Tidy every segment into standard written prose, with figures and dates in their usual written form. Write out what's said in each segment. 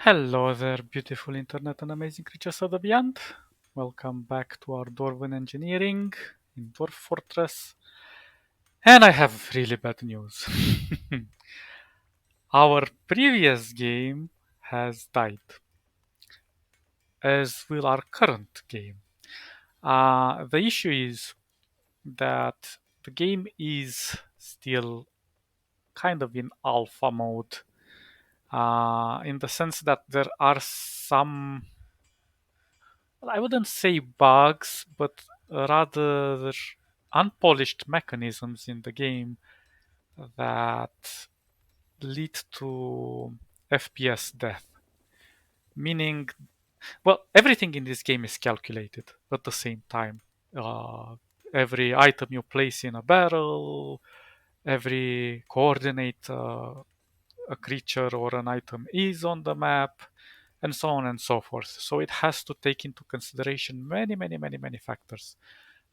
Hello there, beautiful internet and amazing creatures of the beyond. Welcome back to our Dwarven Engineering in Dwarf Fortress. And I have really bad news. Our previous game has died, as will our current game. The issue is that the game is still kind of in alpha mode, in the sense that there are some, well, I wouldn't say bugs, but rather unpolished mechanisms in the game that lead to FPS death. Meaning, well, everything in this game is calculated at the same time. Uh, every item you place in a barrel, every coordinate a creature or an item is on the map, and so on and so forth. So it has to take into consideration many factors.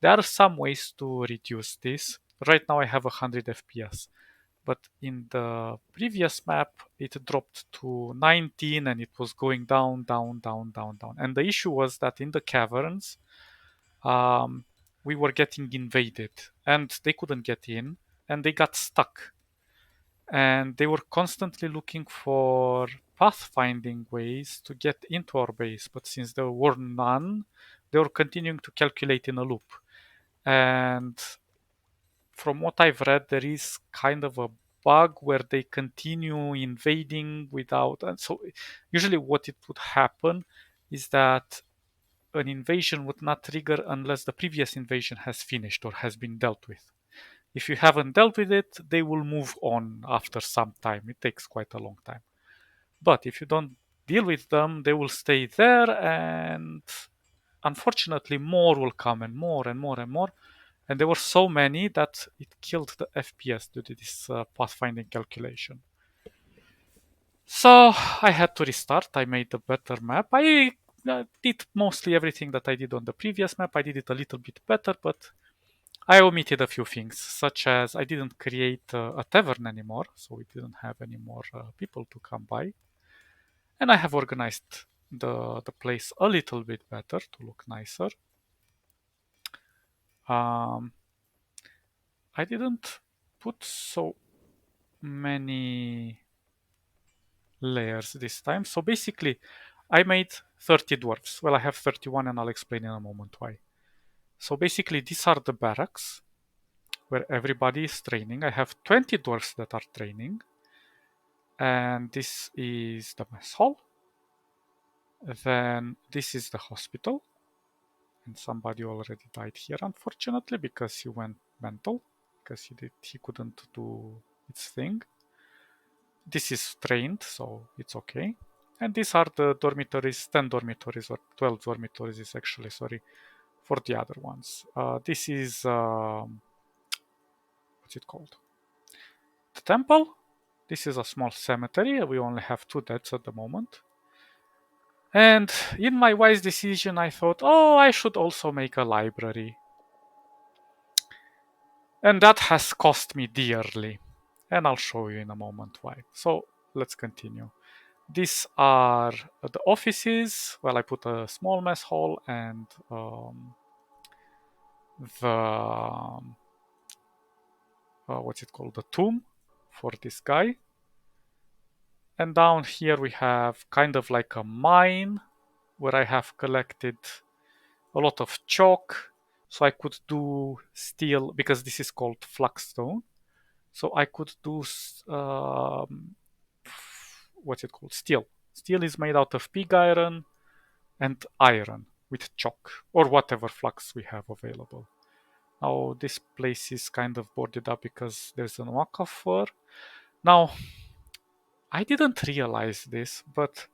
There are some ways to reduce this. Right now I have 100 FPS, but in the previous map it dropped to 19 and it was going down. And the issue was that in the caverns, um, we were getting invaded and they couldn't get in and they got stuck. And they were constantly looking for pathfinding ways to get into our base, but since there were none, they were continuing to calculate in a loop. And from what I've read, there is kind of a bug where they continue invading without. And so, usually, what it would happen is that an invasion would not trigger unless the previous invasion has finished or has been dealt with. If you haven't dealt with it, they will move on after some time. It takes quite a long time. But if you don't deal with them, they will stay there, and unfortunately, more will come and more and more and more. And there were so many that it killed the FPS due to this pathfinding calculation. So I had to restart. I made a better map. I did mostly everything that I did on the previous map. I did it a little bit better, but I omitted a few things, such as I didn't create a tavern anymore, so we didn't have any more people to come by. And I have organized the place a little bit better to look nicer. Um, I didn't put so many layers this time. So basically, I made 30 dwarfs. Well, I have 31 and I'll explain in a moment why. So basically, these are the barracks where everybody is training. I have 20 dwarfs that are training. And this is the mess hall. Then this is the hospital. And somebody already died here, unfortunately, because he went mental. Because he couldn't do its thing. This is trained, so it's okay. And these are the dormitories, 10 dormitories or 12 dormitories is actually, sorry, for the other ones. This is, what's it called? The temple. This is a small cemetery. We only have 2 deaths at the moment. And in my wise decision, I thought, oh, I should also make a library. And that has cost me dearly. And I'll show you in a moment why. So let's continue. These are the offices. Well, I put a small mess hall and the what's it called? The tomb for this guy. And down here we have kind of like a mine where I have collected a lot of chalk, so I could do steel because this is called flagstone. So I could do what's it called? Steel. Steel is made out of pig iron and iron with chalk or whatever flux we have available. Now this place is kind of boarded up because there's an aquifer. Now I didn't realize this, but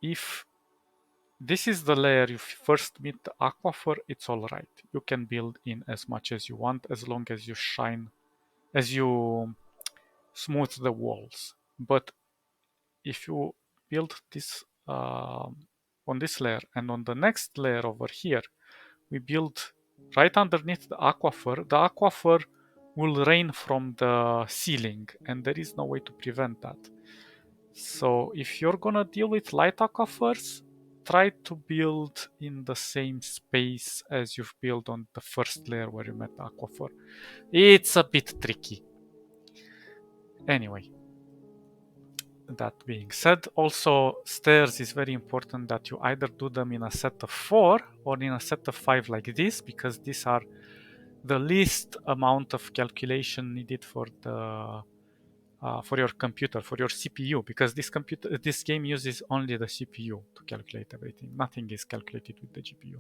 if this is the layer you first meet the aquifer, it's alright. You can build in as much as you want as long as you as you smooth the walls. But if you build this on this layer and on the next layer over here, we build right underneath the aquifer will rain from the ceiling and there is no way to prevent that. So if you're gonna deal with light aquifers, try to build in the same space as you've built on the first layer where you met the aquifer. It's a bit tricky. Anyway, that being said, also stairs is very important that you either do them in a set of 4 or in a set of 5 like this, because these are the least amount of calculation needed for your computer, for your CPU, because this game uses only the CPU to calculate everything. Nothing is calculated with the GPU.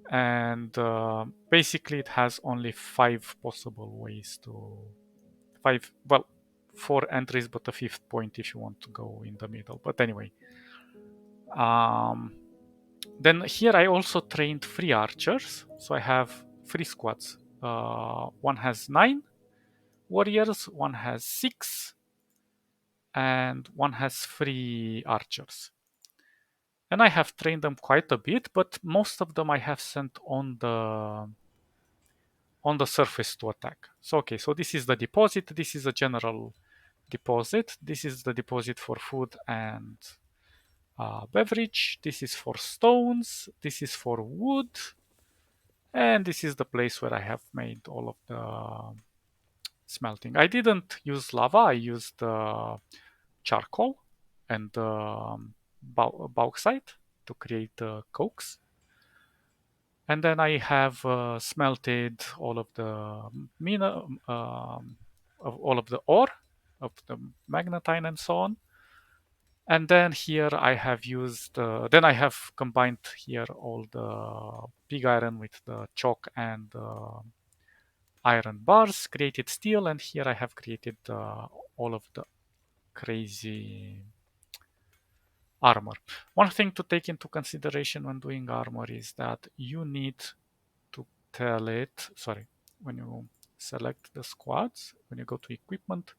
And basically, it has only 5 possible ways to well, 4 entries, but a fifth point if you want to go in the middle. But anyway, then here I also trained 3 archers, so I have 3 squads. One has 9 warriors, one has 6, and one has 3 archers. And I have trained them quite a bit, but most of them I have sent on the surface to attack. So okay, so this is the deposit. This is a general deposit. This is the deposit for food and beverage. This is for stones. This is for wood. And this is the place where I have made all of the smelting. I didn't use lava. I used charcoal and bauxite to create cokes. And then I have smelted all of the mina, of all of the ore, of the magnetite and so on. And then here I have used, then I have combined here all the pig iron with the chalk and iron bars, created steel, and here I have created all of the crazy armor. One thing to take into consideration when doing armor is that you need to tell it, sorry, when you select the squads, when you go to equipment,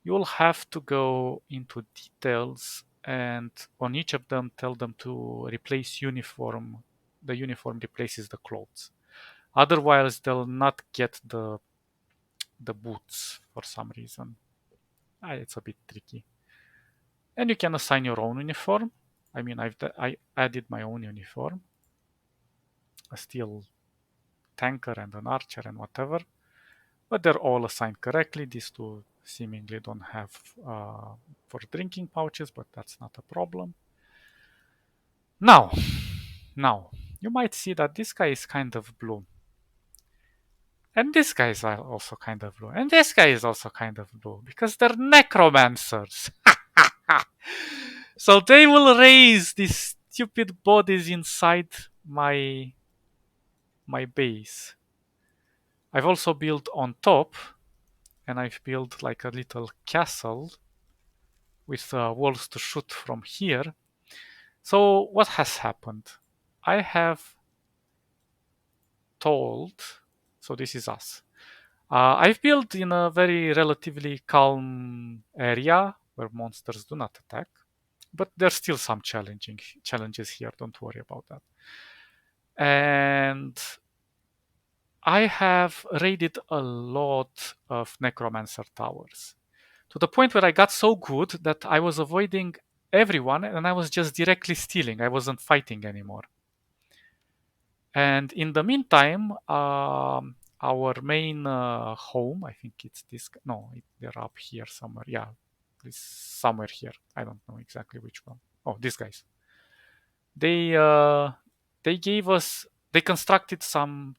you'll have to go into details and on each of them tell them to replace uniform. The uniform replaces the clothes. Otherwise, they'll not get the boots for some reason. It's a bit tricky. And you can assign your own uniform. I mean, I added my own uniform, a steel tanker and an archer and whatever, but they're all assigned correctly. These two seemingly don't have for drinking pouches, but that's not a problem. Now, now you might see that this guy is kind of blue. And this guy is also kind of blue. And this guy is also kind of blue because they're necromancers. So they will raise these stupid bodies inside my base. I've also built on top, and I've built like a little castle with walls to shoot from here. So what has happened? I have told, so this is us. I've built in a very relatively calm area where monsters do not attack, but there's still some challenges here. Don't worry about that. And I have raided a lot of necromancer towers to the point where I got so good that I was avoiding everyone and I was just directly stealing. I wasn't fighting anymore. And in the meantime, our main home, I think it's this. No, they're up here somewhere. Yeah, this somewhere here. I don't know exactly which one. Oh, these guys. They uh, they gave us. They constructed some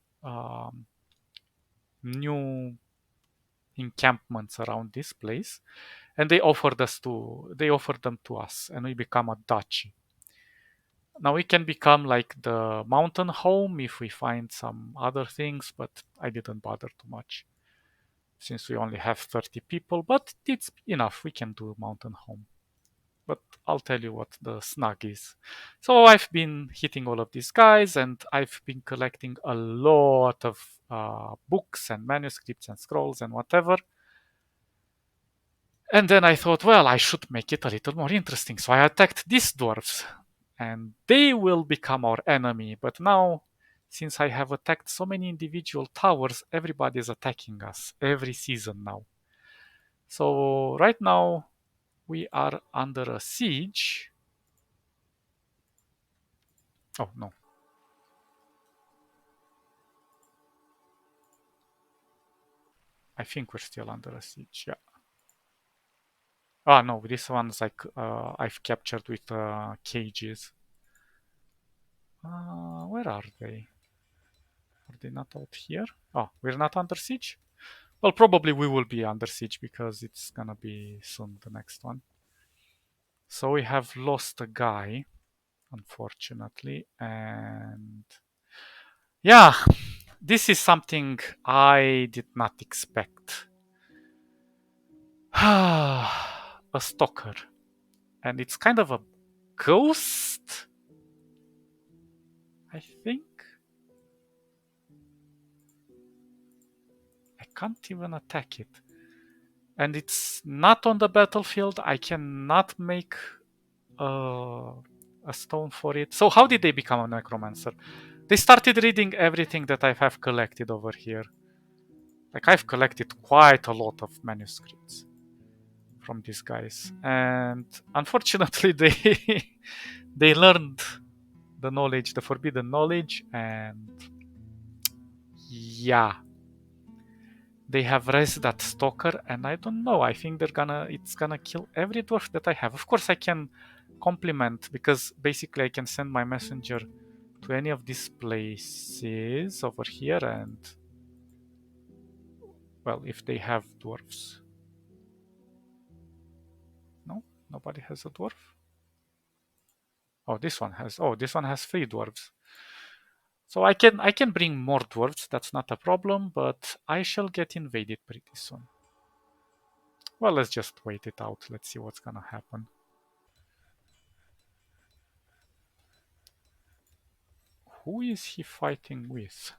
new encampments around this place, and they offered them to us, and we become a duchy. Now we can become like the mountain home if we find some other things, but I didn't bother too much since we only have 30 people, but it's enough. We can do mountain home. But I'll tell you what the snug is. So I've been hitting all of these guys and I've been collecting a lot of books and manuscripts and scrolls and whatever. And then I thought, well, I should make it a little more interesting. So I attacked these dwarves and they will become our enemy. But now, since I have attacked so many individual towers, everybody is attacking us every season now. So right now, We are under a siege. Oh, no. I think we're still under a siege, yeah. Ah, no, this one's like I've captured with cages. Where are they? Are they not out here? Oh, we're not under siege? Well, probably we will be under siege because it's gonna be soon the next one. So we have lost a guy, unfortunately, and yeah, this is something I did not expect. A stalker, and it's kind of a ghost, I think. I can't even attack it. And it's not on the battlefield. I cannot make uh, a stone for it. So how did they become a necromancer? They started reading everything that I have collected over here. Like I've collected quite a lot of manuscripts from these guys, and unfortunately, they learned the knowledge, the forbidden knowledge, and yeah, they have raised that stalker, and I don't know. I think it's gonna kill every dwarf that I have. Of course, I can compliment because basically I can send my messenger to any of these places over here, and well, if they have dwarfs, no, nobody has a dwarf. Oh, this one has. Oh, this one has 3 dwarves. So I can bring more dwarves. That's not a problem, but I shall get invaded pretty soon. Well, let's just wait it out. Let's see what's gonna happen. Who is he fighting with?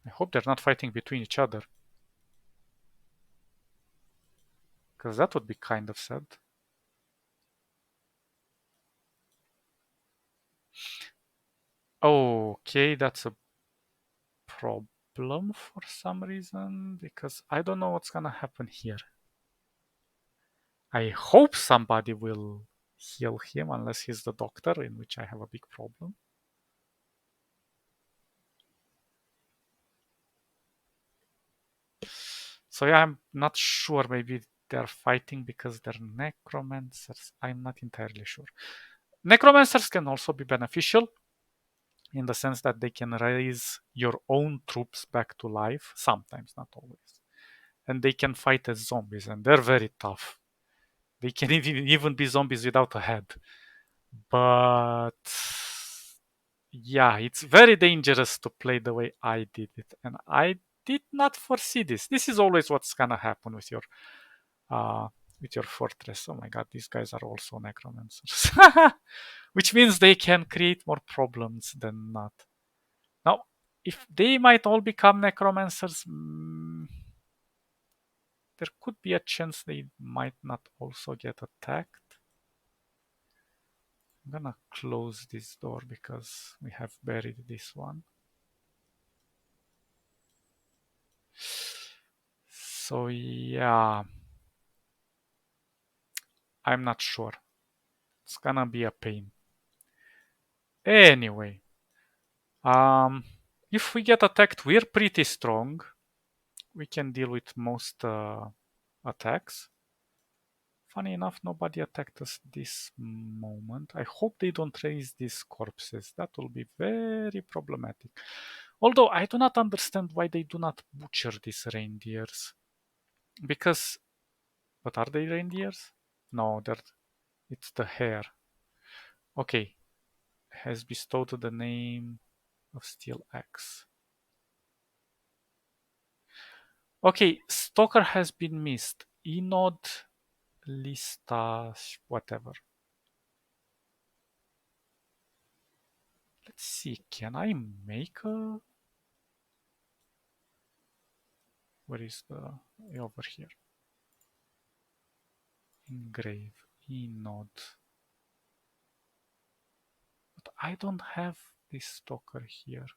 I hope they're not fighting between each other, because that would be kind of sad. Okay, that's a problem for some reason, because I don't know what's gonna happen here. I hope somebody will heal him, unless he's the doctor, in which I have a big problem. So yeah, I'm not sure. Maybe they're fighting because they're necromancers. I'm not entirely sure. Necromancers can also be beneficial in the sense that they can raise your own troops back to life, sometimes, not always. And they can fight as zombies, and they're very tough. They can even be zombies without a head. But yeah, it's very dangerous to play the way I did it. And I did not foresee this. This is always what's gonna happen uh with your fortress. Oh my god, these guys are also necromancers. Which means they can create more problems than not. Now, if they might all become necromancers, there could be a chance they might not also get attacked. I'm gonna close this door because we have buried this one. So yeah, I'm not sure. It's gonna be a pain. Anyway, um, if we get attacked, we're pretty strong. We can deal with most attacks. Funny enough, nobody attacked us this moment. I hope they don't raise these corpses. That will be very problematic. Although I do not understand why they do not butcher these reindeers. Because, what are they, reindeers? No, it's the hare. Okay, has bestowed the name of Steel Axe. Okay, Stalker has been missed. Enod Lista, whatever. Let's see, can I make a... Where is the... Over here. Engrave. Enod. But I don't have this stalker here.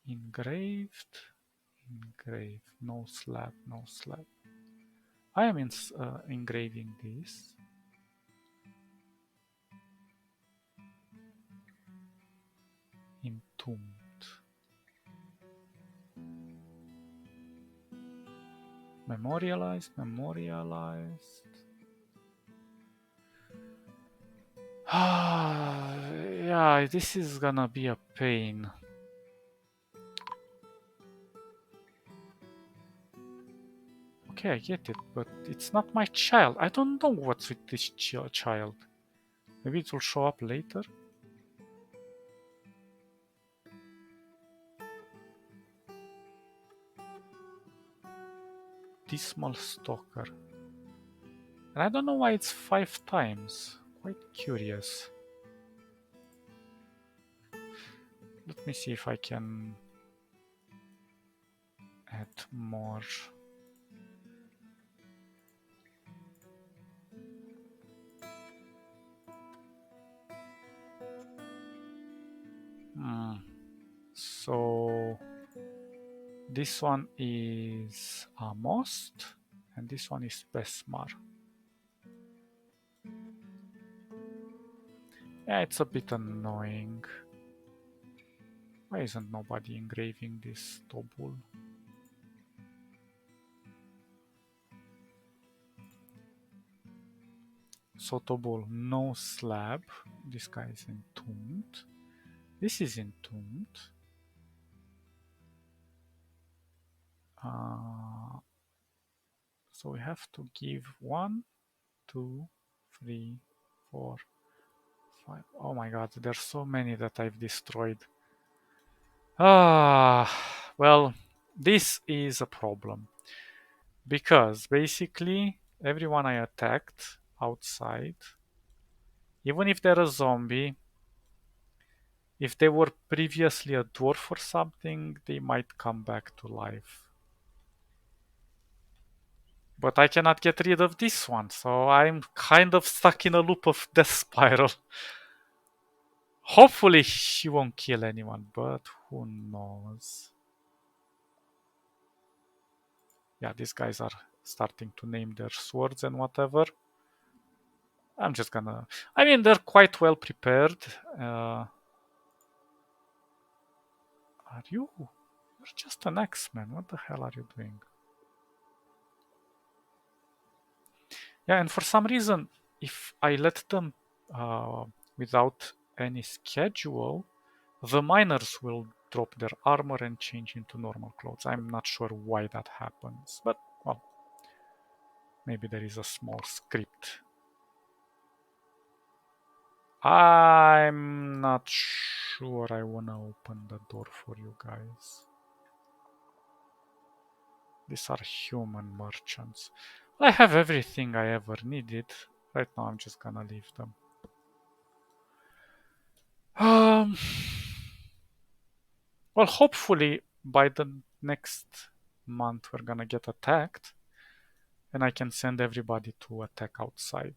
Engraved. Engrave. No slab. No slab. I am engraving this. Entombed. Memorialized. Memorialized. Yeah, this is gonna be a pain. Okay, I get it, but it's not my child. I don't know what's with this child. Maybe it will show up later. Dismal Stalker. And I don't know why it's 5 times. Quite curious. Let me see if I can add more. So this one is Most, and this one is Besmar. Yeah, it's a bit annoying. Why isn't nobody engraving this Tobul? So Tobul, no slab. This guy is entombed. This is entombed. So we have to give 1, 2, 3, 4, 5. Oh my god, there's so many that I've destroyed. Well, this is a problem. Because basically, everyone I attacked outside, even if they're a zombie, if they were previously a dwarf or something, they might come back to life. But I cannot get rid of this one, so I'm kind of stuck in a loop of death spiral. Hopefully she won't kill anyone, but who knows. Yeah, these guys are starting to name their swords and whatever. I'm just gonna... I mean, they're quite well prepared. Are you? You're just an X-Man. What the hell are you doing? Yeah, and for some reason, if I let them without any schedule, the miners will drop their armor and change into normal clothes. I'm not sure why that happens, but well, maybe there is a small script. I'm not sure I wanna open the door for you guys. These are human merchants. I have everything I ever needed. Right now I'm just gonna leave them. Well, hopefully by the next month we're gonna get attacked and I can send everybody to attack outside.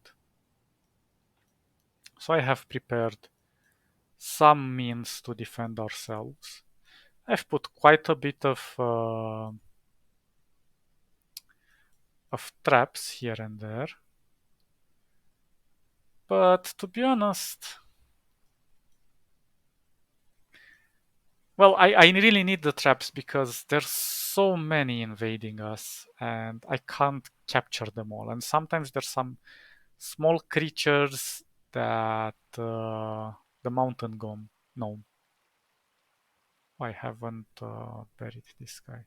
So I have prepared some means to defend ourselves. I've put quite a bit of traps here and there. But to be honest, well, I really need the traps because there's so many invading us and I can't capture them all. And sometimes there's some small creatures that the mountain gnome. I haven't buried this guy.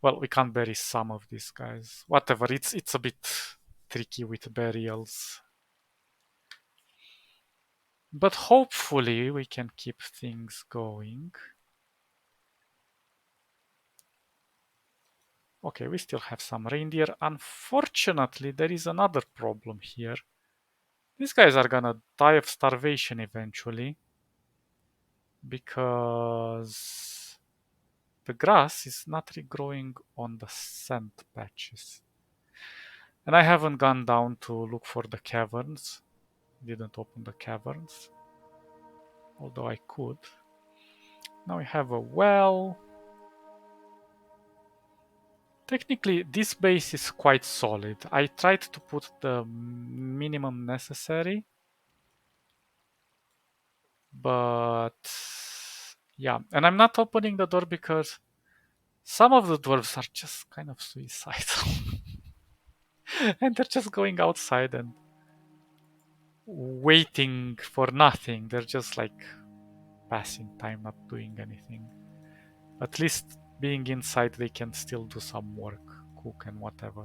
Well, we can't bury some of these guys. Whatever, it's a bit tricky with burials. But hopefully we can keep things going. Okay, we still have some reindeer. Unfortunately, there is another problem here. These guys are gonna die of starvation eventually because the grass is not regrowing on the sand patches. And I haven't gone down to look for the caverns. Didn't open the caverns, although I could. Now we have a well. Technically, this base is quite solid. I tried to put the minimum necessary, but yeah. And I'm not opening the door because some of the dwarves are just kind of suicidal. And they're just going outside and waiting for nothing. They're just like passing time, not doing anything. At least being inside, they can still do some work, cook and whatever.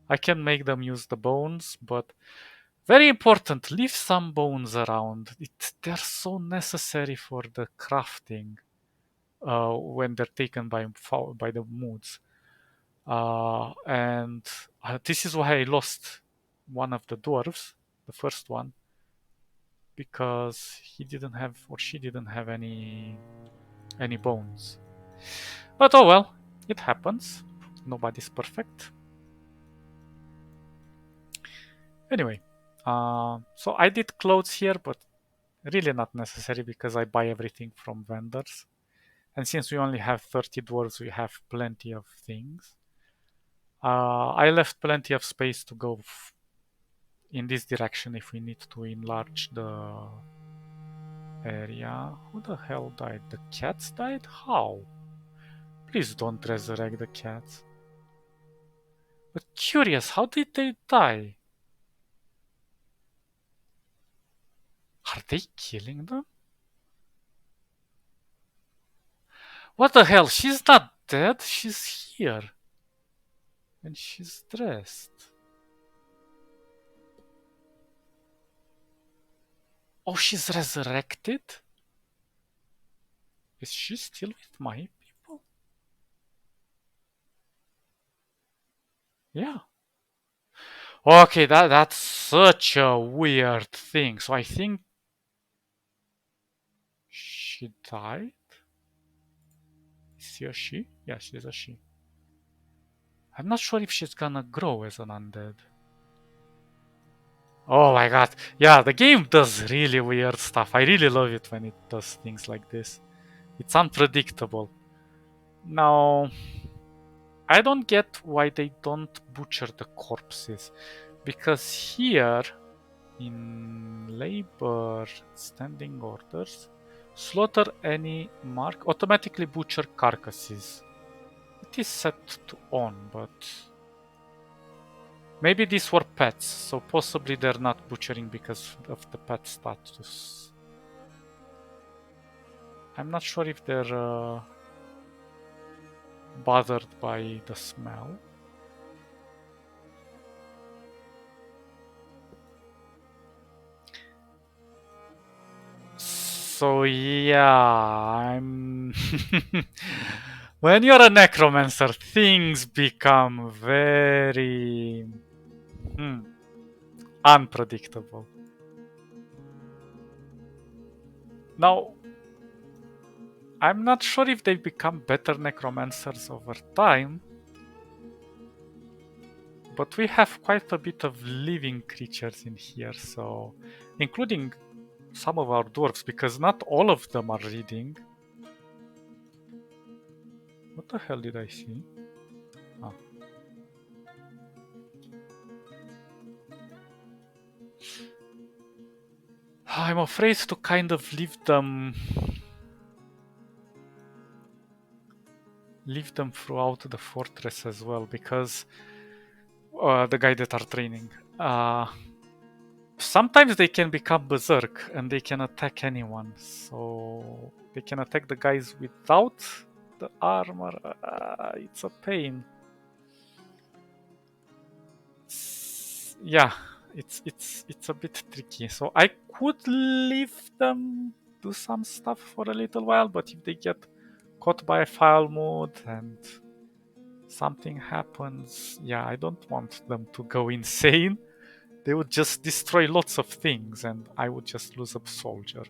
I can make them use the bones, but very important, leave some bones around. They're so necessary for the crafting when they're taken by the moods. And this is why I lost one of the dwarves, the first one, because he didn't have or she didn't have any bones. But oh well, it happens. Nobody's perfect. Anyway, so I did clothes here, but really not necessary because I buy everything from vendors. And since we only have 30 dwarves, we have plenty of things. I left plenty of space to go in this direction if we need to enlarge the area. Who the hell died? The cats died? How? Please don't resurrect the cats. But curious, how did they die? Are they killing them? What the hell? She's not dead. She's here. And she's dressed. Oh, she's resurrected? Is she still with my people? Yeah. Okay, that's such a weird thing. So I think she died? Is she a she? Yeah, she's a she. I'm not sure if she's gonna grow as an undead. Oh my god. Yeah, the game does really weird stuff. I really love it when it does things like this. It's unpredictable. Now, I don't get why they don't butcher the corpses. Because here, in labor standing orders, slaughter any mark, automatically butcher carcasses. It is set to on, but maybe these were pets, so possibly they're not butchering because of the pet status. I'm not sure if they're bothered by the smell. So yeah, I'm. When you're a necromancer, things become very unpredictable. Now, I'm not sure if they become better necromancers over time, but we have quite a bit of living creatures in here, so including some of our dwarves, because not all of them are reading. What the hell did I see? Ah. I'm afraid to kind of leave them throughout the fortress as well, because the guy that are training. Sometimes they can become berserk and they can attack anyone. So they can attack the guys without the armor. It's a pain. Yeah, it's a bit tricky. So I could leave them do some stuff for a little while, but if they get caught by a foul mood and something happens, yeah, I don't want them to go insane. They would just destroy lots of things and I would just lose a soldier.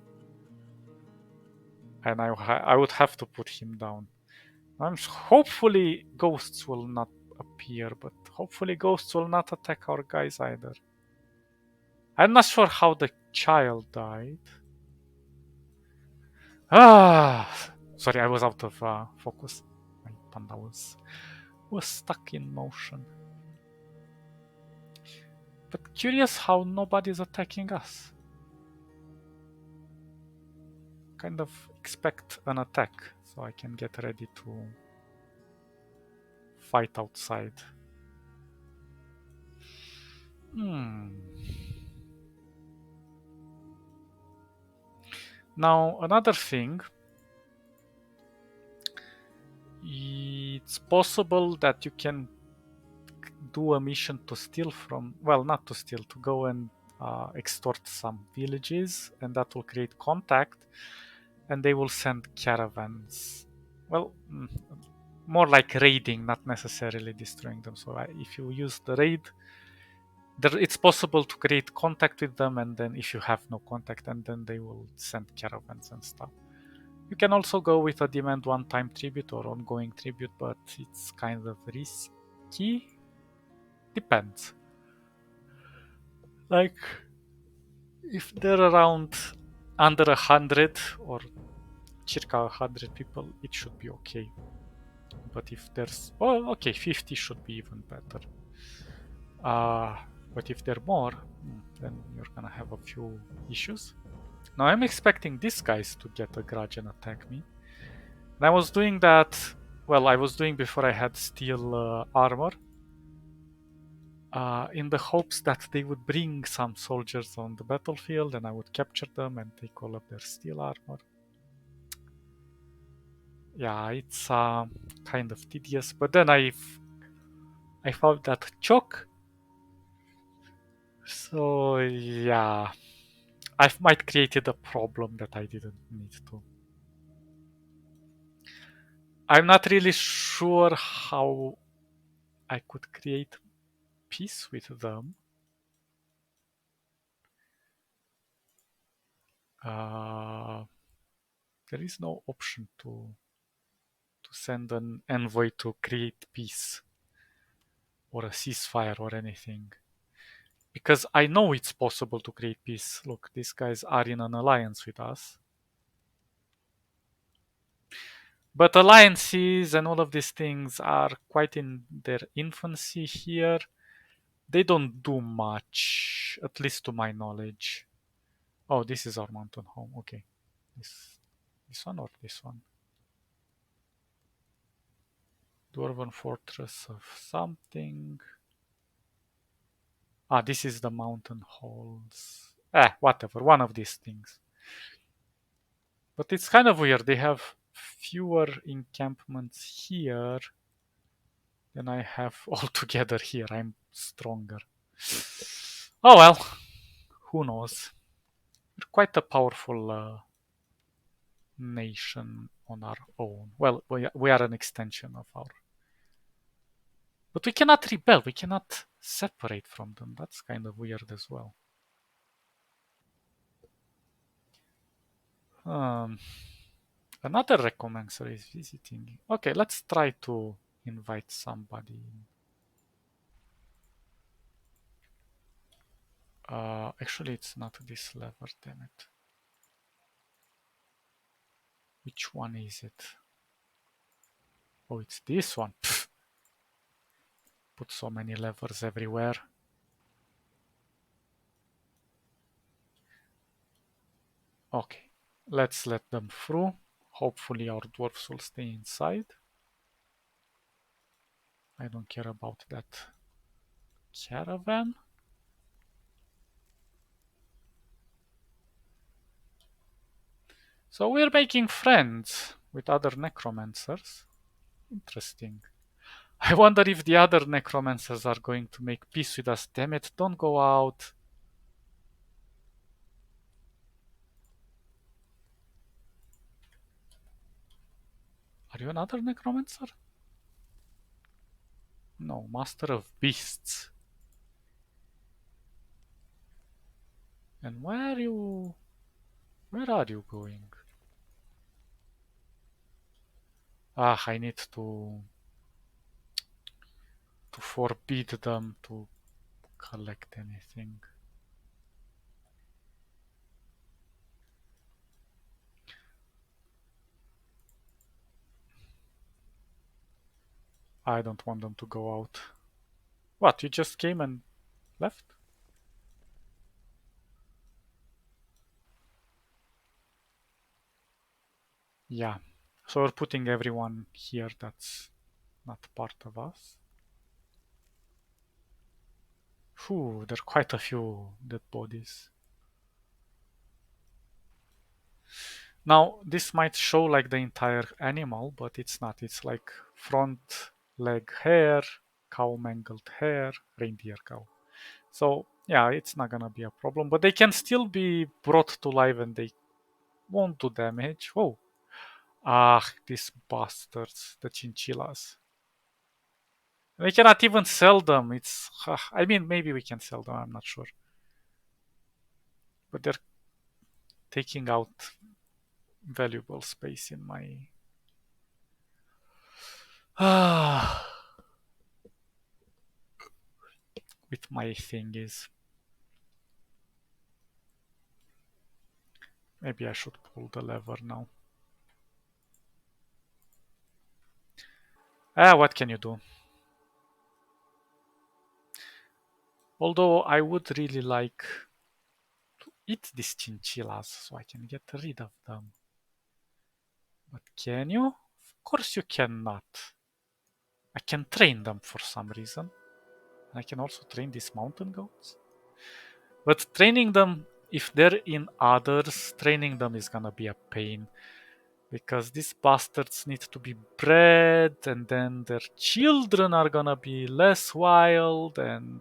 And I would have to put him down. Hopefully ghosts will not appear, but hopefully ghosts will not attack our guys either. I'm not sure how the child died. Ah, sorry, I was out of focus. My panda was stuck in motion. But curious how nobody's attacking us. Kind of expect an attack so I can get ready to fight outside. Hmm. Now, another thing, it's possible that you can do a mission to steal from, well, not to steal, to go and extort some villages, and that will create contact, and they will send caravans. Well, more like raiding, not necessarily destroying them. So if you use the raid, it's possible to create contact with them, and then if you have no contact, and then they will send caravans and stuff. You can also go with a demand one-time tribute or ongoing tribute, but it's kind of risky. Depends. Like if they're around under 100 or circa 100 people, it should be okay. But if there's, oh, okay, 50 should be even better. Uh, but if they're more, then you're gonna have a few issues. Now I'm expecting these guys to get a grudge and attack me. And I was doing that, well, I was doing before I had steel armor, in the hopes that they would bring some soldiers on the battlefield and I would capture them and take all of their steel armor. Yeah, it's kind of tedious, but then I found that choke. So yeah, I might created a problem that I didn't need to. I'm not really sure how I could create peace with them. Uh, there is no option to send an envoy to create peace or a ceasefire or anything. Because I know it's possible to create peace. Look, these guys are in an alliance with us. But alliances and all of these things are quite in their infancy here. They don't do much, at least to my knowledge. Oh, this is our mountain home. Okay. This one or this one? Dwarven Fortress of something. Ah, this is the mountain halls. Whatever. One of these things. But it's kind of weird. They have fewer encampments here than I have altogether here. I'm stronger. Oh well, who knows? We're quite a powerful nation on our own. Well, we are an extension of our. But we cannot rebel. We cannot separate from them. That's kind of weird as well. Um, Another recommencer is visiting. Okay, let's try to invite somebody. Actually, it's not this lever, damn it. Which one is it? Oh, it's this one. Pfft. Put so many levers everywhere. Okay, let's let them through. Hopefully our dwarfs will stay inside. I don't care about that caravan. So we're making friends with other necromancers. Interesting. I wonder if the other necromancers are going to make peace with us. Damn it, don't go out. Are you another necromancer? No, master of beasts. And where are you going? Ah, I need to forbid them to collect anything. I don't want them to go out. What, you just came and left? Yeah. So we're putting everyone here that's not part of us. Whew, there are quite a few dead bodies. Now, this might show like the entire animal, but it's not. It's like front leg hair, cow mangled hair, reindeer cow. So, yeah, it's not gonna be a problem, but they can still be brought to life and they won't do damage. Oh, ah, these bastards, the chinchillas. We cannot even sell them. It's, I mean, maybe we can sell them, I'm not sure. But they're taking out valuable space in my. Ah, with my thingies. Maybe I should pull the lever now. Ah, what can you do? Although I would really like to eat these chinchillas so I can get rid of them. But can you? Of course you cannot. I can train them for some reason. And I can also train these mountain goats. But training them, if they're in others, training them is gonna be a pain. Because these bastards need to be bred, and then their children are gonna be less wild, and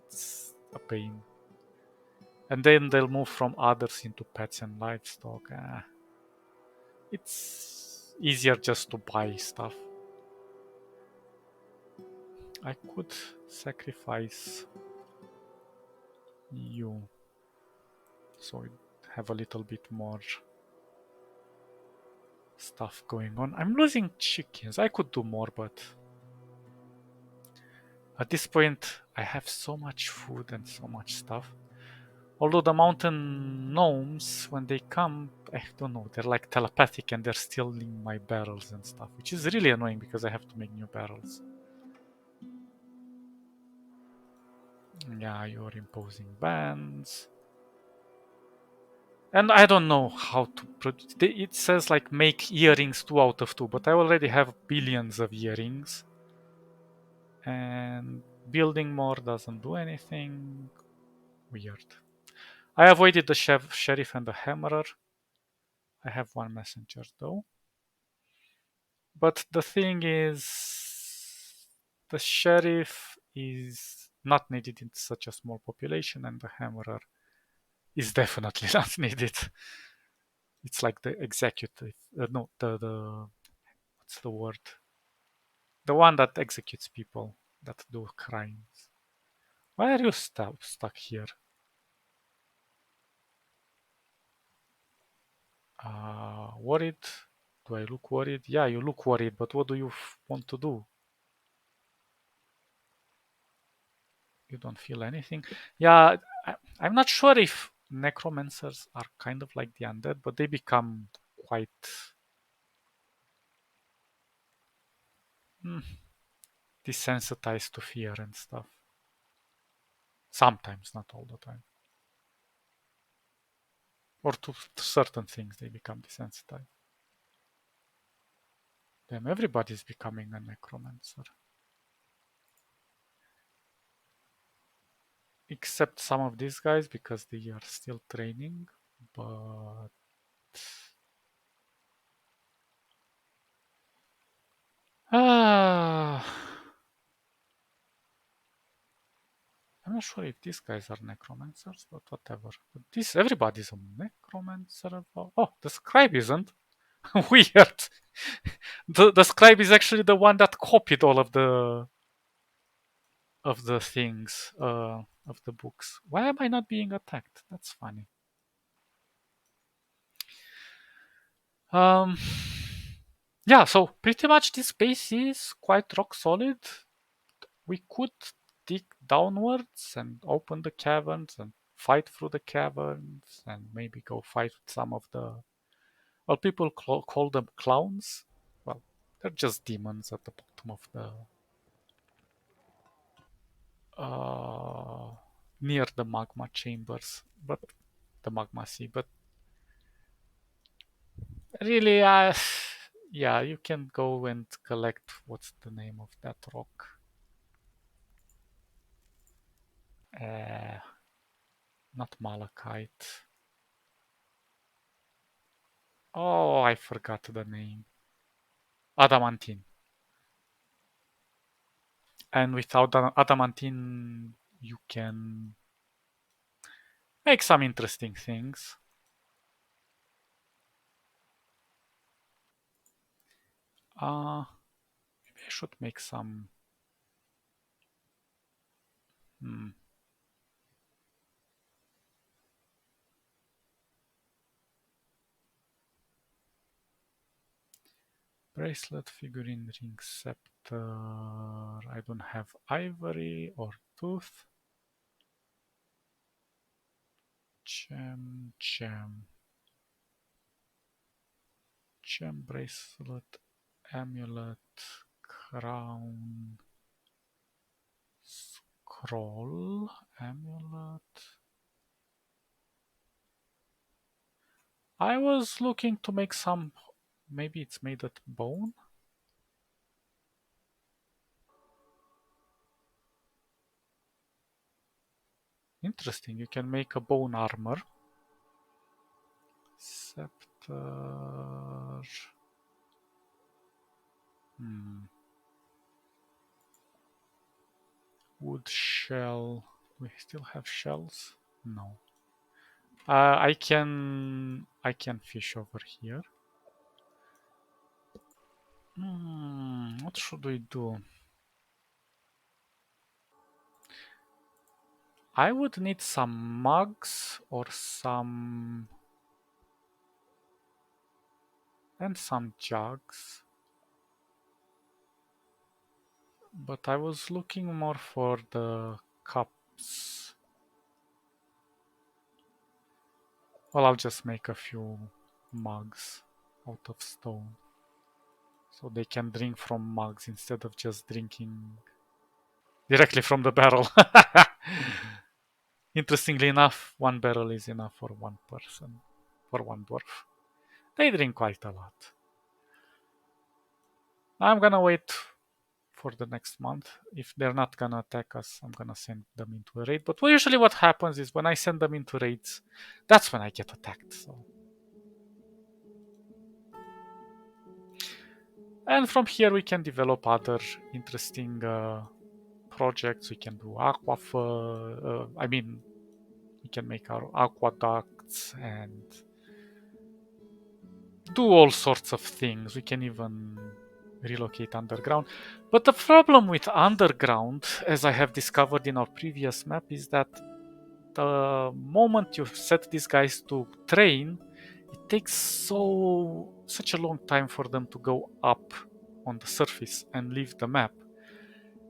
it's a pain. And then they'll move from others into pets and livestock. It's easier just to buy stuff. I could sacrifice you so I have a little bit more stuff going on. I'm losing chickens. I could do more, but at this point, I have so much food and so much stuff. Although the mountain gnomes, when they come, I don't know, they're like telepathic and they're stealing my barrels and stuff, which is really annoying because I have to make new barrels. Yeah, you're imposing bans. And I don't know how to produce. It says like make earrings 2 out of 2, but I already have billions of earrings. And building more doesn't do anything. Weird. I avoided the sheriff and the hammerer. I have one messenger though. But the thing is, the sheriff is not needed in such a small population, and the hammerer is definitely not needed. It's like the executive. No, the what's the word? The one that executes people that do crimes. Why are you stuck here? Worried? Do I look worried? Yeah, you look worried, but what do you want to do? You don't feel anything? Yeah, I'm not sure if necromancers are kind of like the undead, but they become quite mm, desensitized to fear and stuff. Sometimes, not all the time. Or to certain things, they become desensitized. Then everybody's becoming a necromancer. Except some of these guys because they are still training, but ah, I'm not sure if these guys are necromancers, but whatever. But this everybody's a necromancer. Oh, the scribe isn't. Weird. The scribe is actually the one that copied all of the things of the books. Why am I not being attacked? That's funny. Um, yeah. So pretty much this base is quite rock solid. We could dig downwards and open the caverns and fight through the caverns and maybe go fight with some of the. Well, people call them clowns. Well, They're just demons at the bottom of near the magma chambers, but the magma sea. But really, yeah, you can go and collect. What's the name of that rock? Uh, Not malachite. Oh, I forgot the name. Adamantine. And without adamantine, you can make some interesting things. Maybe I should make some. Hmm, bracelet, figurine, ring, scepter. I don't have ivory or tooth. Gem, bracelet, amulet, crown, scroll, amulet. I was looking to make some. Maybe it's made of bone. Interesting. You can make a bone armor. Scepter. Hmm. Wood shell. We still have shells? No. I can fish over here. What should we do? I would need some mugs or some and some jugs. But I was looking more for the cups. Well, I'll just make a few mugs out of stone. So they can drink from mugs instead of just drinking directly from the barrel. Interestingly enough, one barrel is enough for one person, for one dwarf. They drink quite a lot. I'm gonna wait for the next month. If they're not gonna attack us, I'm gonna send them into a raid. But usually what happens is when I send them into raids, that's when I get attacked. So, and from here we can develop other interesting projects. We can do we can make our aqueducts and do all sorts of things. We can even relocate underground. But the problem with underground, as I have discovered in our previous map, is that the moment you set these guys to train, it takes such a long time for them to go up on the surface and leave the map.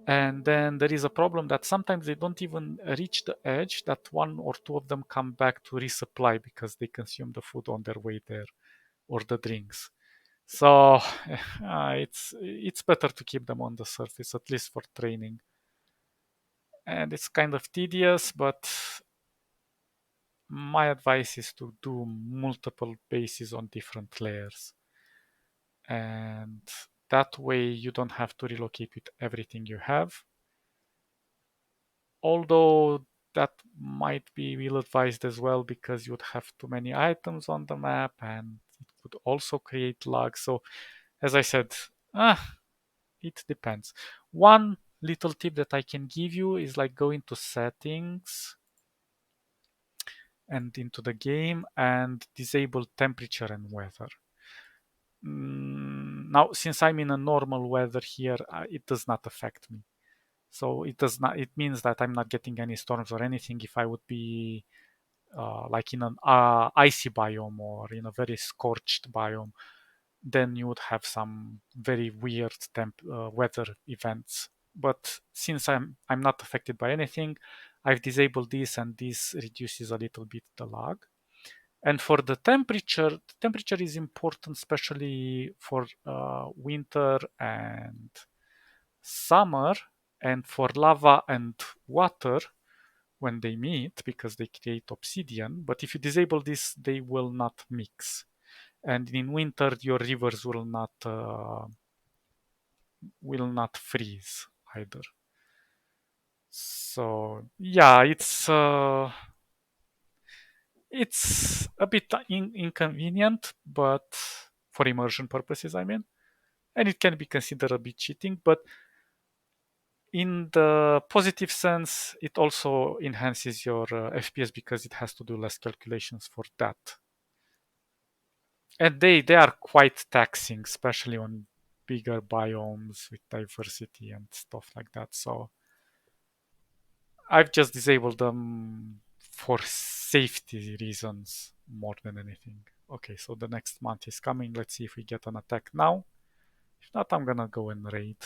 And then there is a problem that sometimes they don't even reach the edge, that one or two of them come back to resupply because they consume the food on their way there or the drinks. So it's better to keep them on the surface, at least for training. And it's kind of tedious, but my advice is to do multiple bases on different layers. And that way you don't have to relocate with everything you have. Although that might be ill advised as well because you'd have too many items on the map and it could also create lag. So as I said, it depends. One little tip that I can give you is like go into settings and into the game and disable temperature and weather. Now, since I'm in a normal weather here, it does not affect me. So it does not. It means that I'm not getting any storms or anything. If I would be like in an icy biome or in a very scorched biome, then you would have some very weird weather events. But since I'm not affected by anything, I've disabled this, and this reduces a little bit the lag. And for the temperature is important, especially for winter and summer, and for lava and water when they meet because they create obsidian. But if you disable this, they will not mix. And in winter, your rivers will not freeze either. So yeah, it's a bit inconvenient, but for immersion purposes, I mean, and it can be considered a bit cheating. But in the positive sense, it also enhances your FPS because it has to do less calculations for that. And they are quite taxing, especially on bigger biomes with diversity and stuff like that. So I've just disabled them for safety reasons more than anything. Okay, so the next month is coming. Let's see if we get an attack now. If not, I'm gonna go and raid.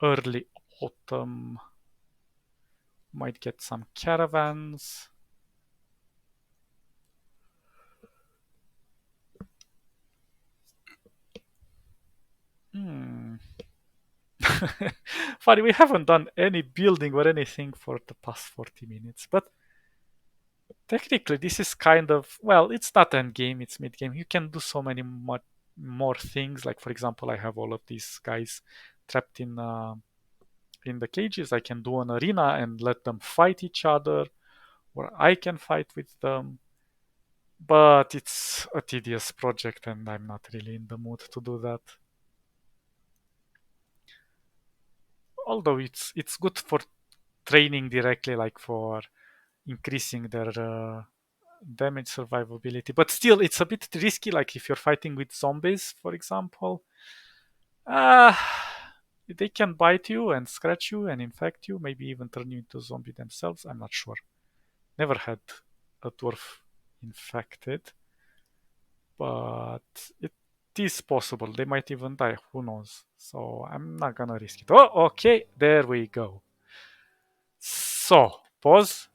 Early autumn. Might get some caravans. Hmm. Funny, we haven't done any building or anything for the past 40 minutes, but technically this is kind of, well, it's not end game, it's mid game. You can do so many more things. Like for example, I have all of these guys trapped in the cages. I can do an arena and let them fight each other, or I can fight with them. But it's a tedious project and I'm not really in the mood to do that. Although it's good for training directly, like for increasing their damage survivability. But still, it's a bit risky. Like if you're fighting with zombies, for example, uh, they can bite you and scratch you and infect you, maybe even turn you into a zombie themselves. I'm not sure. Never had a dwarf infected, but it is possible. They might even die. Who knows? So I'm not gonna risk it. Oh, okay. There we go. So, pause.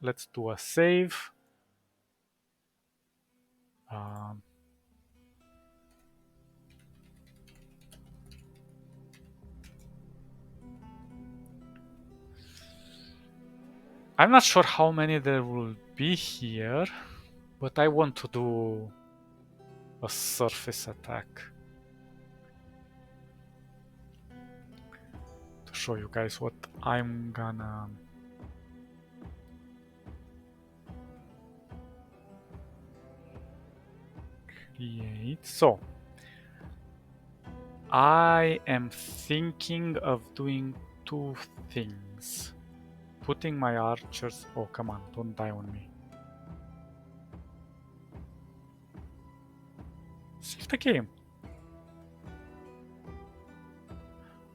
Let's do a save. Um, I'm not sure how many there will be here, but I want to do a surface attack to show you guys what I'm gonna create. So, I am thinking of doing two things. Putting my archers. Oh, come on, don't die on me. Save the game.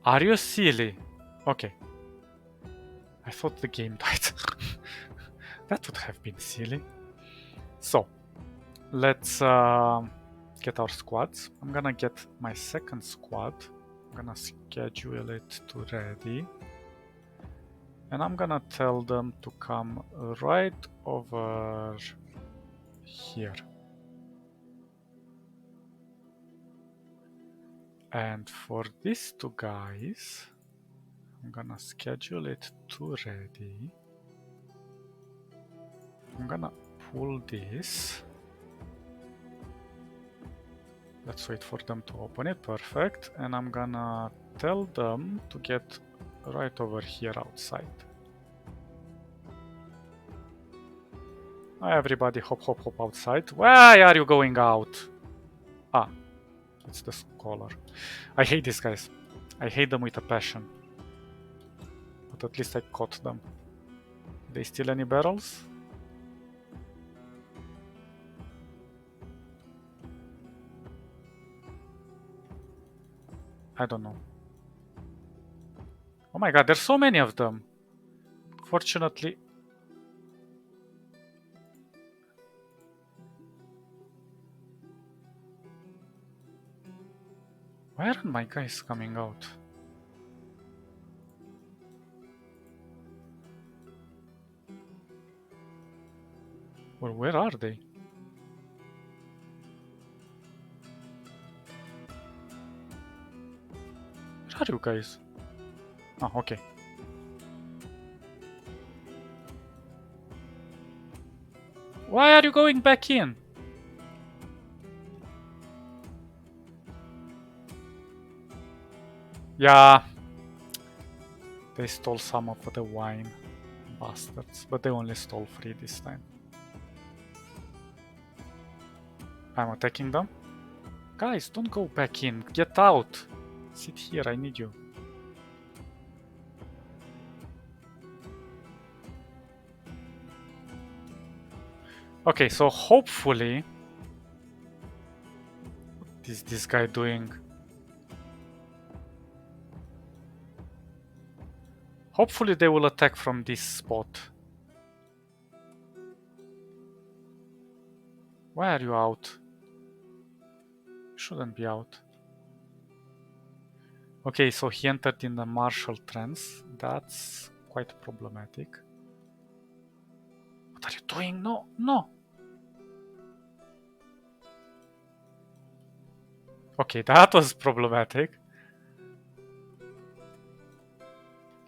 Are you silly? Okay. I thought the game died. That would have been silly. So, let's get our squads. I'm gonna get my second squad. I'm gonna schedule it to ready. And I'm gonna tell them to come right over here. And for these two guys, I'm gonna schedule it to ready. I'm gonna pull this. Let's wait for them to open it. Perfect. And I'm gonna tell them to get right over here outside. Everybody hop, hop, hop outside. Why are you going out? Ah, it's the scholar. I hate these guys. I hate them with a passion. But at least I caught them. They steal any barrels? I don't know. Oh my god, there's so many of them. Fortunately... Why aren't my guys coming out? Or where are they? Where are you guys? Oh, okay. Why are you going back in? Yeah. They stole some of the wine. Bastards. But they only stole 3 this time. I'm attacking them. Guys, don't go back in. Get out. Sit here, I need you. Okay, so hopefully... What is this guy doing? Hopefully they will attack from this spot. Why are you out? Shouldn't be out. Okay, so he entered in the martial trance. That's quite problematic. What are you doing? No, no! Okay, that was problematic.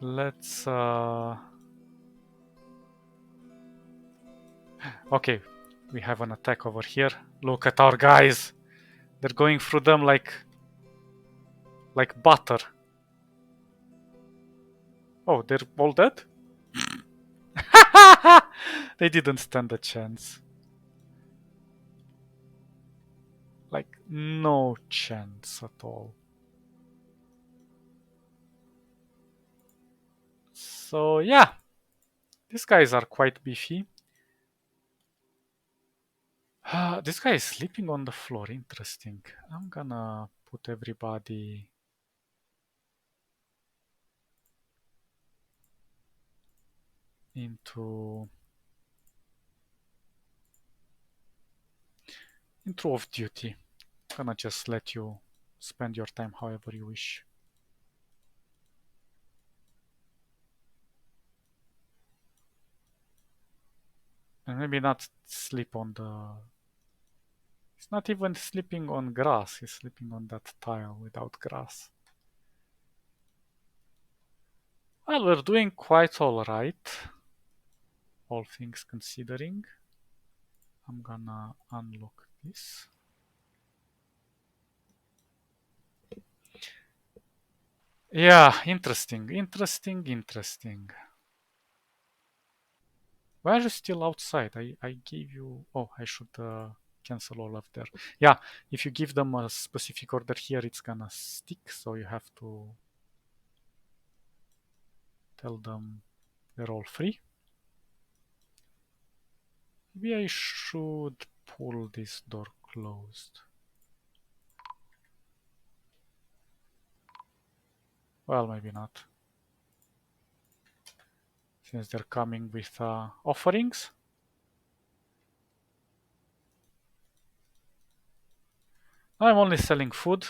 Let's... Okay, we have an attack over here. Look at our guys! They're going through them like butter. Oh, they're all dead? They didn't stand a chance. Like, no chance at all. So, yeah. These guys are quite beefy. This guy is sleeping on the floor. Interesting. I'm gonna put everybody... into off duty. I'm gonna just let you spend your time however you wish. And maybe not sleep on the... He's not even sleeping on grass, he's sleeping on that tile without grass. Well, we're doing quite alright, all things considering. I'm gonna unlock this. Yeah, interesting, interesting, interesting. Why are you still outside? I gave you... Oh, I should cancel all of there. Yeah, if you give them a specific order here, it's gonna stick, so you have to tell them they're all free. Maybe I should pull this door closed. Well, maybe not. Since they're coming with offerings. I'm only selling food.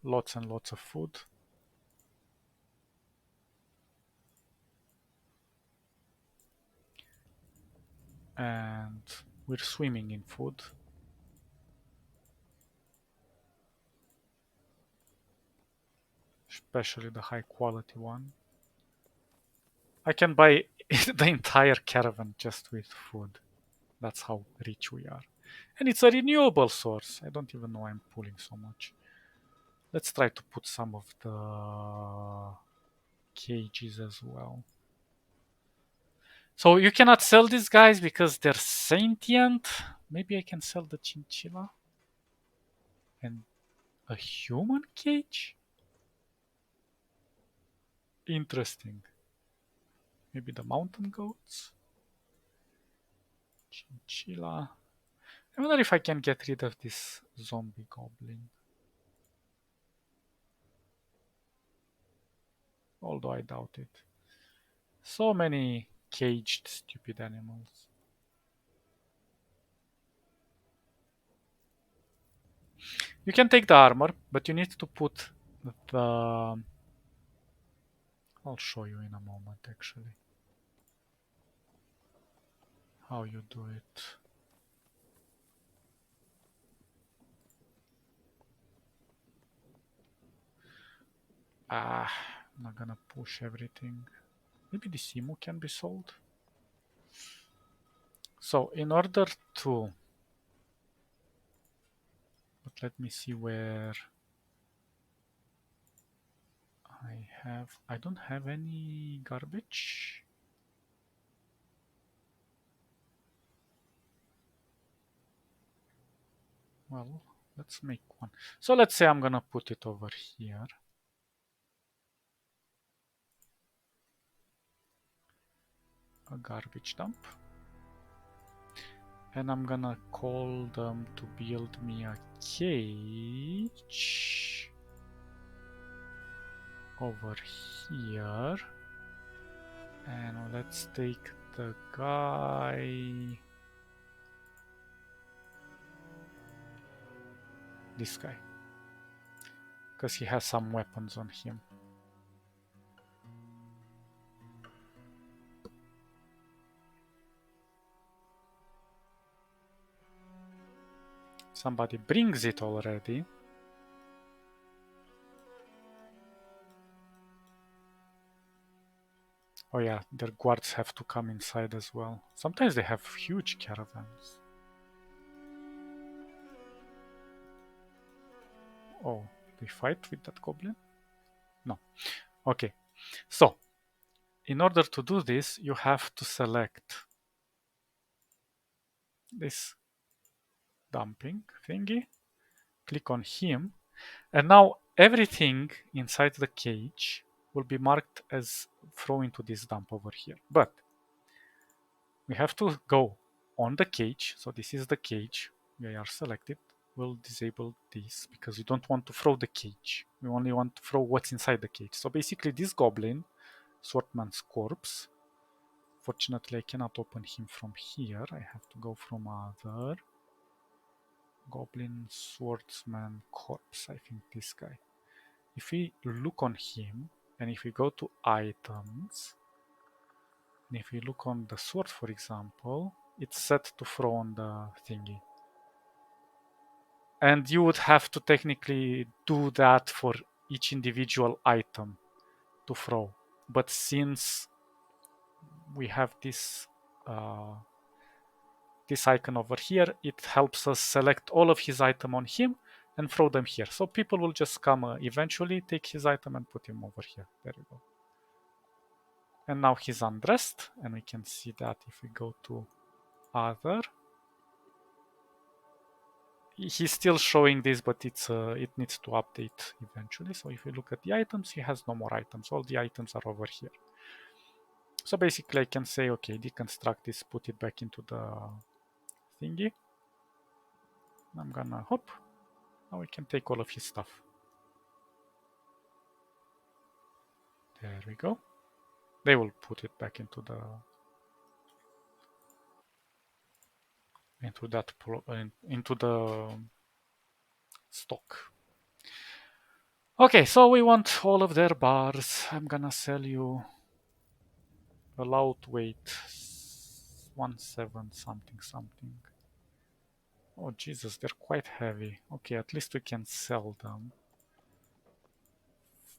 Lots and lots of food. And we're swimming in food. Especially the high quality one. I can buy the entire caravan just with food. That's how rich we are. And it's a renewable source. I don't even know why I'm pulling so much. Let's try to put some of the cages as well. So you cannot sell these guys because they're sentient. Maybe I can sell the chinchilla. And a human cage? Interesting. Maybe the mountain goats? Chinchilla. I wonder if I can get rid of this zombie goblin. Although I doubt it. So many caged stupid animals. You can take the armor, but you need to put the... I'll show you in a moment actually. how you do it. I'm not gonna push everything. Maybe the Simu can be sold. So in order to, but let me see where I don't have any garbage. Well, let's make one. So let's say I'm gonna put it over here. A garbage dump. And I'm gonna call them to build me a cage over here. And let's take the guy, this guy, because he has some weapons on him. Somebody brings it already. Oh yeah, their guards have to come inside as well. Sometimes they have huge caravans. Oh, they fight with that goblin? No. Okay, so in order to do this, you have to select this dumping thingy, click on him, and now everything inside the cage will be marked as throw into this dump over here. But we have to go on the cage. So this is the cage. We are selected. We'll disable this because we don't want to throw the cage. We only want to throw what's inside the cage. So basically this goblin, Swordman's corpse. Fortunately, I cannot open him from here. I have to go from other. Goblin Swordsman corpse. I think this guy. If we look on him, and if we go to items, and if we look on the sword, for example, it's set to throw on the thingy. And you would have to technically do that for each individual item to throw. But since we have uh, this icon over here, it helps us select all of his item on him and throw them here. So people will just come eventually, take his item and put him over here. There you go. And now he's undressed, and we can see that if we go to other, he's still showing this, but it needs to update eventually. So if you look at the items, he has no more items. All the items are over here. So basically I can say, okay, deconstruct this, put it back into the thingy. I'm gonna hop. Now we can take all of his stuff. There we go. They will put it back into the into the stock. Okay, so we want all of their bars. I'm gonna sell you allowed weight 17 something something. Oh Jesus, they're quite heavy. Okay, at least we can sell them.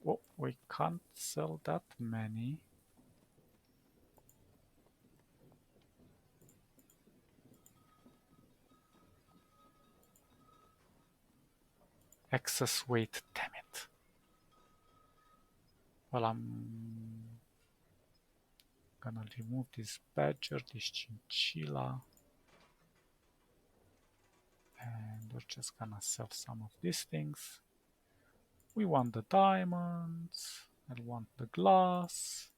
Oh, we can't sell that many. Excess weight, damn it. Well, I'm gonna remove this badger, this chinchilla. And we're just gonna sell some of these things. We want the diamonds. I want the glass.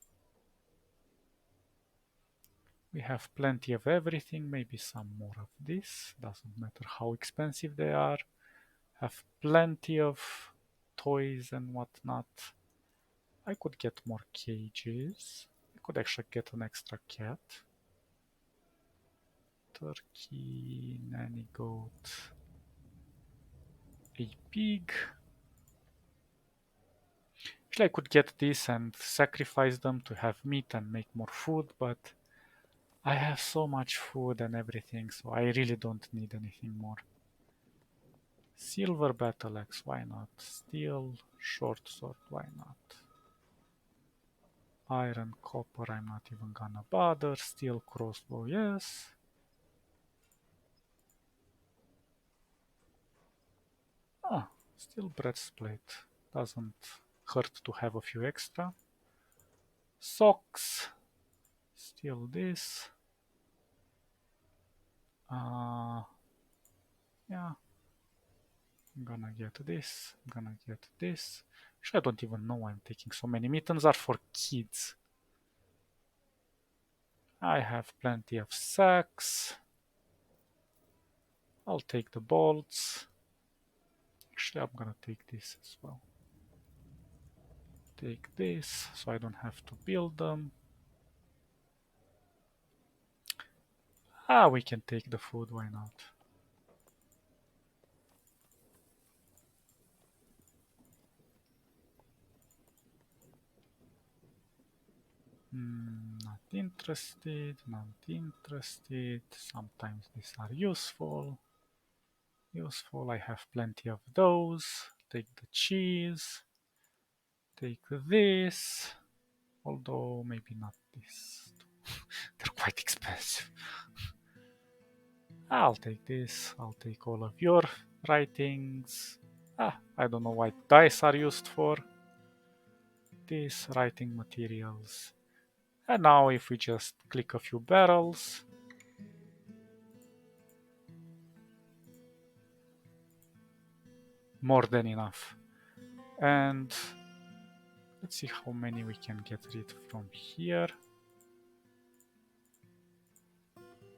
We have plenty of everything, maybe some more of this. Doesn't matter how expensive they are. Have plenty of toys and whatnot. I could get more cages. I could actually get an extra cat. Turkey, nanny goat, a pig. Actually, I could get this and sacrifice them to have meat and make more food, but I have so much food and everything, so I really don't need anything more. Silver battle axe, why not? Steel short sword, why not? Iron, copper, I'm not even gonna bother. Steel crossbow, yes. Ah, steel breastplate. Doesn't hurt to have a few extra. Socks. Still this. Yeah, I'm gonna get this. I'm gonna get this. Actually, I don't even know why I'm taking so many. Mittens are for kids. I have plenty of sacks. I'll take the bolts. Actually, I'm gonna take this as well. Take this, so I don't have to build them. Ah, we can take the food, why not? Not interested, not interested. Sometimes these are useful. Useful, I have plenty of those. Take the cheese. Take this. Although maybe not this. They're quite expensive. I'll take this. I'll take all of your writings. I don't know what dice are used for. These writing materials. And now if we just click a few barrels. More than enough. And let's see how many we can get rid from here.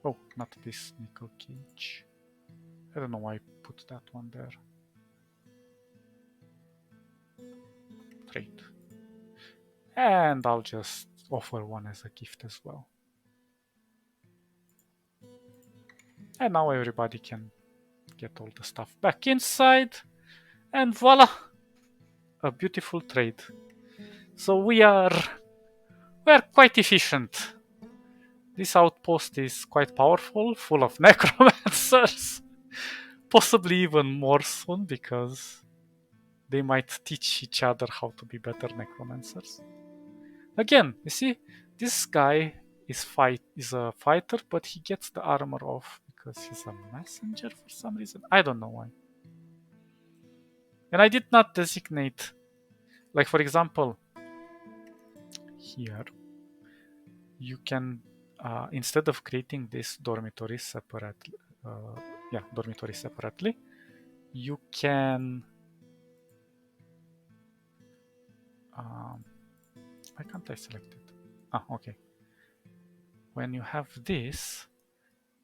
Oh, not this nickel cage. I don't know why I put that one there. Trade. And I'll just offer one as a gift as well. And now everybody can get all the stuff back inside. And voila! A beautiful trade. So we're quite efficient. This outpost is quite powerful, full of necromancers. Possibly even more soon, because they might teach each other how to be better necromancers. Again, you see, this guy is a fighter, but he gets the armor off because he's a messenger for some reason. I don't know why. And I did not designate, like for example, here you can instead of creating this dormitory separately, you can. Why can't I select it? Okay. When you have this,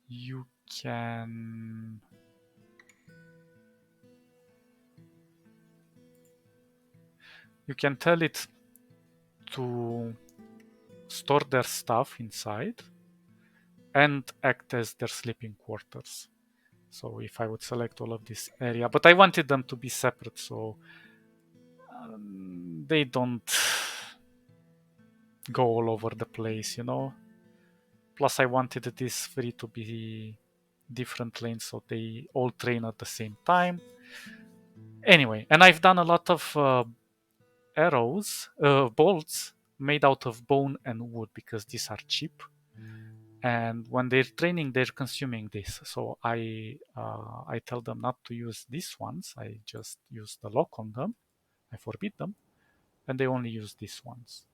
you can tell it to store their stuff inside and act as their sleeping quarters. So if I would select all of this area, but I wanted them to be separate, so they don't go all over the place, you know. Plus, I wanted this free to be different lanes, so they all train at the same time. Anyway, and I've done a lot of bolts made out of bone and wood because these are cheap. And when they're training, they're consuming this. So I tell them not to use these ones. I just use the lock on them. I forbid them, and they only use these ones.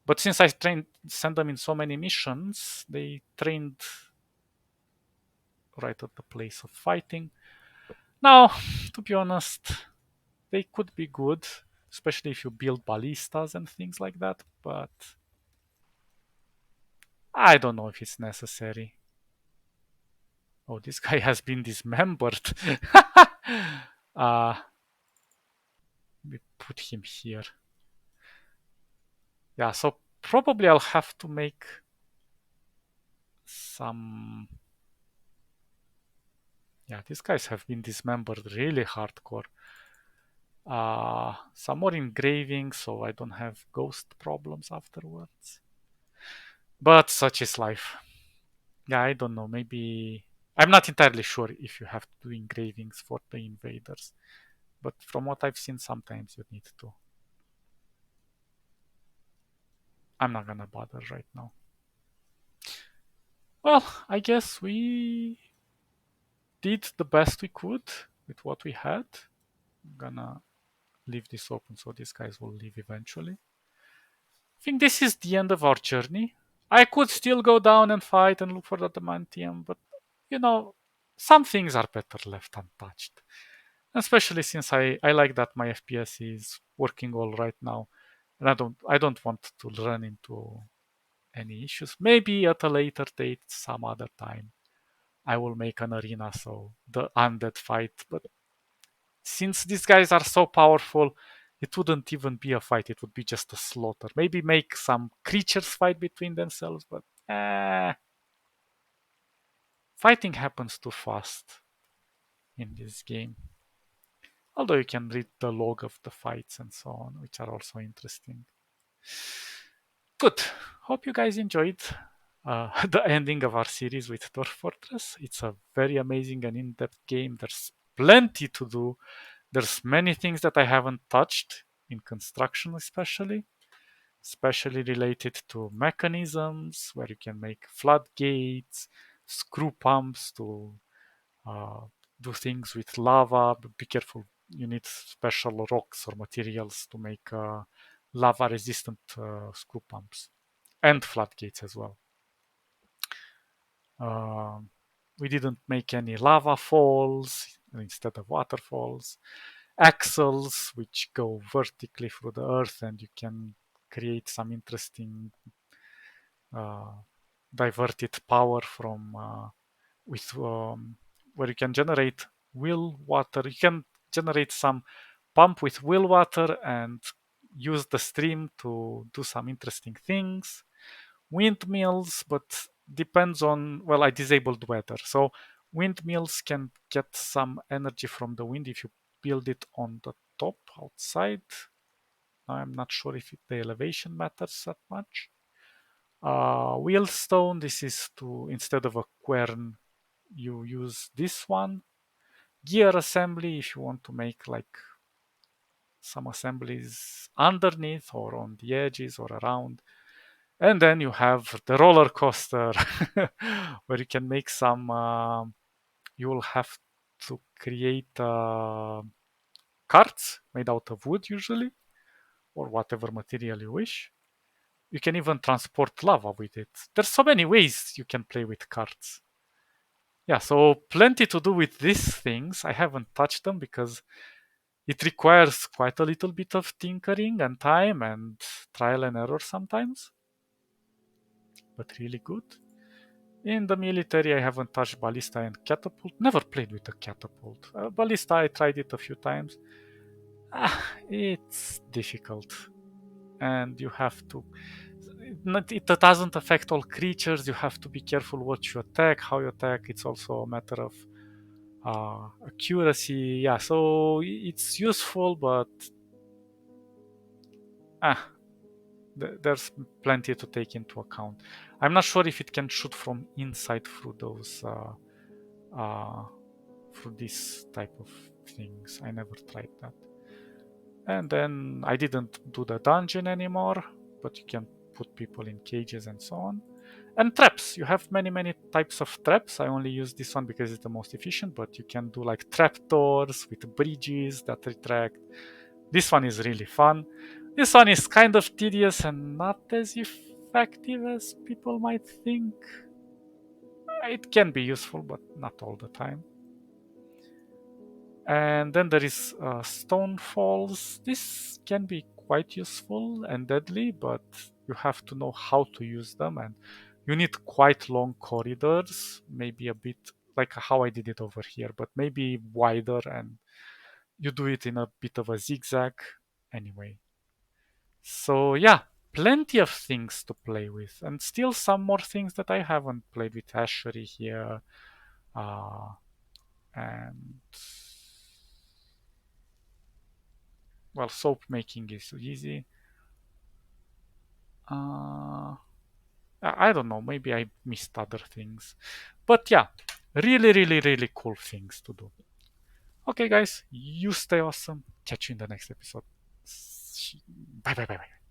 But since I send them in so many missions, they trained right at the place of fighting. Now, to be honest, they could be good, especially if you build ballistas and things like that, but I don't know if it's necessary. Oh, this guy has been dismembered. uh, we put him here. Yeah, so probably I'll have to make some. Yeah, these guys have been dismembered really hardcore. Some more engraving so I don't have ghost problems afterwards. But such is life. Yeah, I don't know. Maybe I'm not entirely sure if you have to do engravings for the invaders, but from what I've seen, sometimes you need to. I'm not gonna bother right now. Well, I guess we did the best we could with what we had. I'm gonna leave this open so these guys will leave eventually. I think this is the end of our journey. I could still go down and fight and look for the adamantium, but you know, some things are better left untouched. Especially since I like that my FPS is working all right now, and I don't want to run into any issues. Maybe at a later date, some other time, I will make an arena so the undead fight. But since these guys are so powerful, it wouldn't even be a fight. It would be just a slaughter. Maybe make some creatures fight between themselves, but fighting happens too fast in this game. Although you can read the log of the fights and so on, which are also interesting. Good. Hope you guys enjoyed the ending of our series with Dwarf Fortress. It's a very amazing and in-depth game. There's plenty to do. There's many things that I haven't touched in construction, especially related to mechanisms where you can make floodgates, screw pumps to uh, do things with lava. But be careful, you need special rocks or materials to make lava resistant screw pumps and floodgates as well. Um, we didn't make any lava falls instead of waterfalls. Axles, which go vertically through the earth, and you can create some interesting uh, diverted power from with where you can generate will water. You can generate some pump with will water and use the stream to do some interesting things. Windmills, but depends on, well, I disabled weather. So windmills can get some energy from the wind if you build it on the top outside. I'm not sure if the elevation matters that much. Wheelstone, this is to, instead of a quern, you use this one. Gear assembly, if you want to make like some assemblies underneath or on the edges or around. And then you have the roller coaster where you can make some, you will have to create carts made out of wood usually, or whatever material you wish. You can even transport lava with it. There's so many ways you can play with carts. Yeah, so plenty to do with these things. I haven't touched them because it requires quite a little bit of tinkering and time and trial and error sometimes, but really good. In the military, I haven't touched ballista and catapult. Never played with a catapult. Ballista, I tried it a few times. It's difficult, and you have to. It doesn't affect all creatures. You have to be careful what you attack, how you attack. It's also a matter of accuracy. Yeah, so it's useful, but ah, there's plenty to take into account. I'm not sure if it can shoot from inside through those uh, through this type of things. I never tried that. And then I didn't do the dungeon anymore, but you can put people in cages and so on. And traps. You have many types of traps. I only use this one because it's the most efficient, but you can do like trapdoors with bridges that retract. This one is really fun. This one is kind of tedious and not as effective as people might think. It can be useful, but not all the time. And then there is stone falls. This can be quite useful and deadly, but you have to know how to use them, and you need quite long corridors, maybe a bit like how I did it over here, but maybe wider, and you do it in a bit of a zigzag anyway. So yeah, plenty of things to play with, and still some more things that I haven't played with Ashery here, uh, and well, soap making is easy. Uh, I don't know, maybe I missed other things. But yeah, really, really, really cool things to do. Okay, guys, you stay awesome. Catch you in the next episode. Bye, bye, bye, bye.